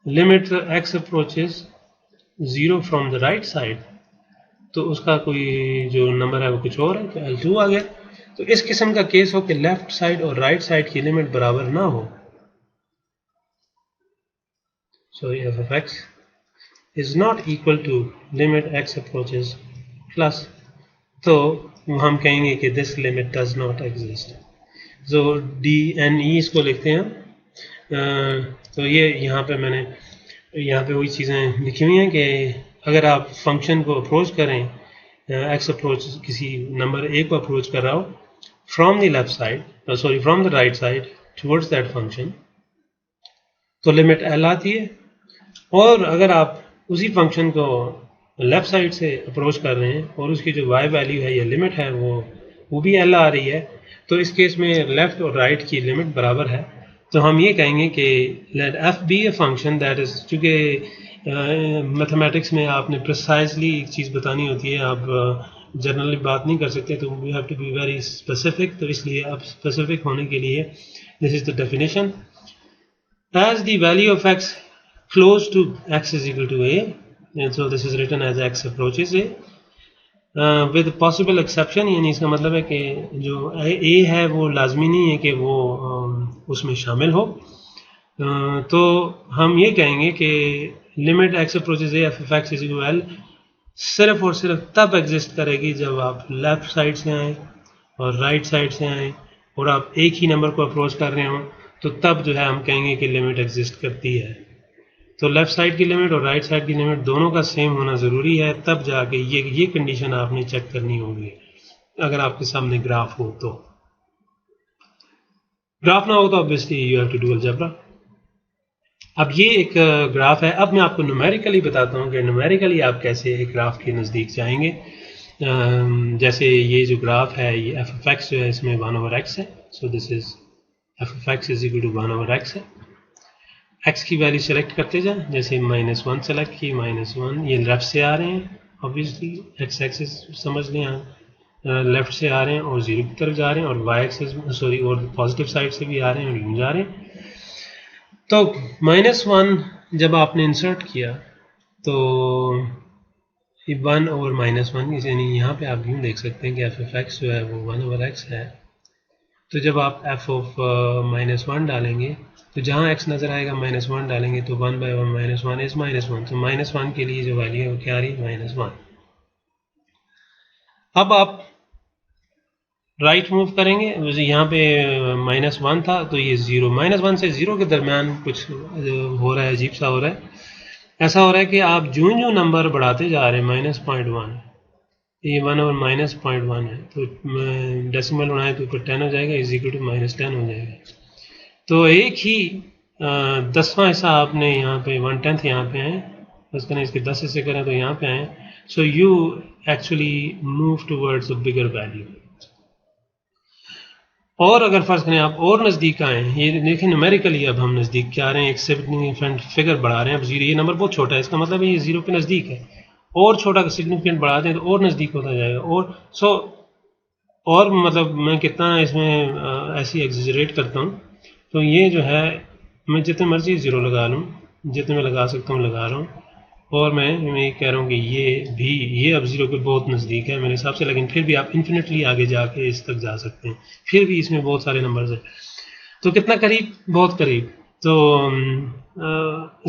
Speaker 1: limit x approaches 0 from the right side, तो उसका कोई जो नंबर है वो कुछ और है, तो L2 आ गया। तो इस किस्म का केस हो कि लेफ्ट साइड और राइट साइड की लिमिट बराबर ना हो, सो f of x is not equal to limit x approaches plus, तो हम कहेंगे कि this limit does not exist। जो d n e इसको लिखते हैं, तो ये यहाँ पे मैंने यहाँ पे वही चीज़ें लिखी हुई हैं कि अगर आप फंक्शन को अप्रोच करें, x अप्रोच किसी नंबर a को अप्रोच कर रहा हो from the left side, sorry from the right side towards that function, तो लिमिट l आती है। और अगर आप उसी फंक्शन को लेफ्ट साइड से अप्रोच कर रहे हैं और उसकी जो y वैल्यू है या लिमिट है वो भी l आ रही है, तो इस केस में लेफ्ट और राइट की लिमिट बराबर है, तो हम ये कहेंगे कि let f be a function that is, चूँकि मैथमेटिक्स में आपने प्रिसाइजली एक चीज़ बतानी होती है, आप जनरली बात नहीं कर सकते, तो we have to be very specific. तो इसलिए अब स्पेसिफिक होने के लिए this is the definition, as the value of x close to x is equal to a, and so this is written as x approaches a with possible exception, यानी इसका मतलब है कि जो a है वो लाजमी नहीं है कि वो उसमें शामिल हो। तो हम ये कहेंगे कि limit x approaches a f of x is equal to l सिर्फ और सिर्फ तब एग्जिस्ट करेगी जब आप लेफ्ट साइड से आए और राइट साइड से आए और आप एक ही नंबर को अप्रोच कर रहे हो, तो तब जो है हम कहेंगे कि लिमिट एग्जिस्ट करती है। तो लेफ्ट साइड की लिमिट और राइट साइड की लिमिट दोनों का सेम होना ज़रूरी है, तब जाके ये कंडीशन आपने चेक करनी होगी अगर आपके सामने ग्राफ हो। तो ग्राफ ना हो तो obviously you have to do algebra. अब ये एक ग्राफ है। अब मैं आपको न्यूमेरिकली बताता हूँ कि न्यूमेरिकली आप कैसे एक ग्राफ के नज़दीक जाएंगे। जैसे ये जो ग्राफ है, ये एफ ऑफ एक्स जो है इसमें 1/x है। So this is f of x is equal to 1/x है। एक्स की वैल्यू सेलेक्ट करते जाएं, जैसे -1 सेलेक्ट की, -1 ये लेफ्ट से आ रहे हैं, ऑब्वियसली एक्स एक्सिस समझ लें, यहाँ लेफ्ट से आ रहे हैं और 0 की तरफ जा रहे हैं, और वाई एक्सिस सॉरी और पॉजिटिव साइड से भी आ रहे हैं और यूँ जा रहे हैं। तो -1 जब आपने इंसर्ट किया तो 1/-1, यानी यहाँ पे आप यूँ देख सकते हैं कि एफ ऑफ एक्स जो है वो 1/x है। तो जब आप f ऑफ -1 डालेंगे तो जहाँ x नज़र आएगा -1 डालेंगे तो 1/1 -1 इज -1। तो -1 के लिए जो वैल्यू है वो क्या आ रही है, -1। अब आप राइट मूव करेंगे, यहाँ पे -1 था तो ये 0, -1 से 0 के दरमियान कुछ हो रहा है, अजीब सा हो रहा है। ऐसा हो रहा है कि आप जो नंबर बढ़ाते जा रहे हैं, -0.1 ये 1/-0.1 है, तो डेसिमल उड़ाएं तो ऊपर 10 हो जाएगा, इज इक्वल टू -10 हो जाएगा। तो एक ही 10वां हिस्सा आपने यहाँ पे 1/10 यहाँ पे आए, बस करें इसके 10 हिस्से करें तो यहाँ पे आए। So you actually move towards a bigger value. और अगर फर्ज करें आप और नज़दीक आए, ये देखें न्यूमेरिकली अब हम नज़दीक क्या आ रहे हैं, एक सिग्निफिकेंट फिगर बढ़ा रहे हैं। अब 0 ये नंबर बहुत छोटा है, इसका मतलब है ये 0 पे नज़दीक है, और छोटा सिग्निफिकेंट बढ़ा दें तो और नज़दीक होता जाएगा। और और मतलब मैं कितना इसमें ऐसी एग्जिजरेट करता हूँ, तो ये जो है मैं जितने मर्जी 0 लगा लूँ, जितने मैं लगा सकता हूँ लगा रहा हूँ, और मैं ये कह रहा हूँ कि ये अब 0 के बहुत नज़दीक है मेरे हिसाब से, लेकिन फिर भी आप इन्फिनिटली आगे जाके इस तक जा सकते हैं, फिर भी इसमें बहुत सारे नंबर्स हैं। तो कितना करीब, बहुत करीब। तो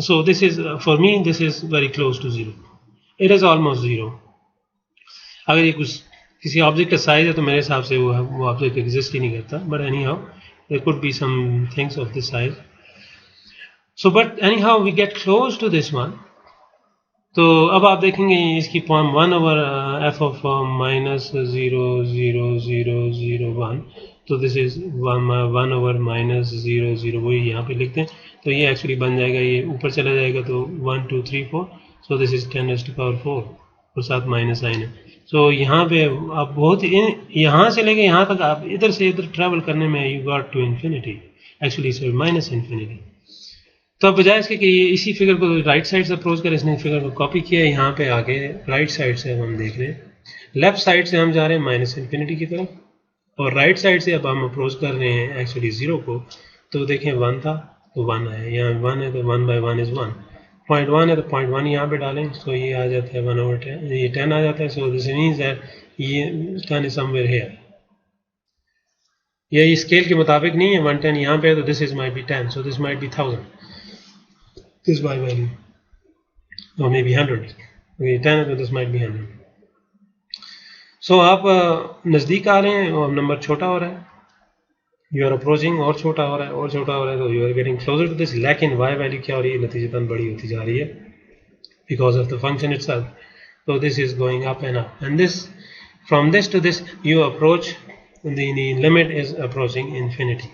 Speaker 1: so this is for me this is very close to 0, it is almost 0। अगर ये कुछ किसी ऑब्जेक्ट का साइज है तो मेरे हिसाब से वो ऑब्जेक्ट एग्जिस्ट ही नहीं करता, but anyhow there could be some things of this size. So but anyhow we get close to this one. तो अब आप देखेंगे इसकी फॉर्म 1/f ऑफ -0,0,0,1, तो दिस इज 1/-0,0, वही यहाँ पे लिखते हैं। तो ये एक्चुअली बन जाएगा, ये ऊपर चला जाएगा तो 1 2 3 4, सो दिस इज 10⁻⁴ और साथ माइनस साइन है। सो यहाँ पे आप बहुत यहाँ से लेके यहाँ तक आप इधर से इधर ट्रैवल करने में you got to infinity, actually so -infinity. तो अब बजाय इसके कि ये इसी फिगर को राइट साइड से अप्रोच करें, इसने फिगर को कॉपी किया है, यहाँ पे आके राइट साइड से अब हम देख रहे हैं, लेफ्ट साइड से हम जा रहे हैं -इन्फिनिटी की तरफ, और राइट साइड से अब हम अप्रोच कर रहे हैं एक्चुअली 0 को। तो देखें 1 था तो 1 आया, यहाँ 1 है तो 1/1 इज 1, 0.1 है तो 0.1 यहाँ पे डालें, तो ये आ जाता है 1/10, ये 10 आ जाता है। सो दिस मीन्स दैट ये 10 इज समवेयर हियर, ये स्केल के मुताबिक नहीं है, 110 यहाँ पे है तो this is might be 10, so this might be 1000 this by value, or maybe 100. Okay, 10 है तो this might be 100. So आप नज़दीक आ रहे हैं और नंबर छोटा हो रहा है, you are approaching, और छोटा हो रहा है और छोटा हो रहा है, तो you are getting closer to this, लेकिन y वैल्यू क्या हो रही है, नतीजतन बड़ी होती जा रही है because of the function itself. So this is going up and up, and this from this to this you approach, the limit is approaching infinity,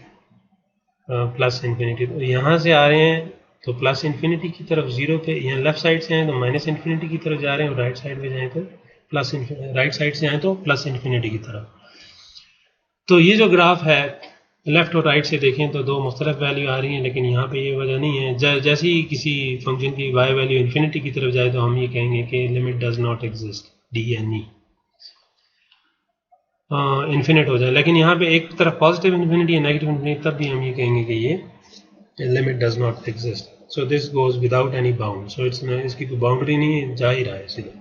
Speaker 1: plus infinity। तो यहाँ से आ रहे हैं तो प्लस इन्फिनिटी की तरफ 0 पे, यहाँ लेफ्ट साइड से आए तो -इन्फिनिटी की तरफ जा रहे हैं, और राइट साइड पे जाएं तो राइट साइड से आए तो प्लस इन्फिनिटी की तरफ। तो ये जो ग्राफ है लेफ्ट और राइट से देखें तो दो मुख्तलिफ वैल्यू आ रही हैं, लेकिन यहाँ पे ये वजह नहीं है। जैसे ही किसी फंक्शन की y वैल्यू इन्फिनिटी की तरफ जाए तो हम ये कहेंगे कि limit does not exist, DNE। Infinite हो जाए, लेकिन यहाँ पे एक तरफ पॉजिटिव इन्फिनिटी है, नेगेटिव इन्फिनिटी, तब भी हम ये कहेंगे कि ये limit does not exist. So this goes without any bound. So it's इसकी कोई बाउंड्री नहीं है, जा ही रहा है सीधा.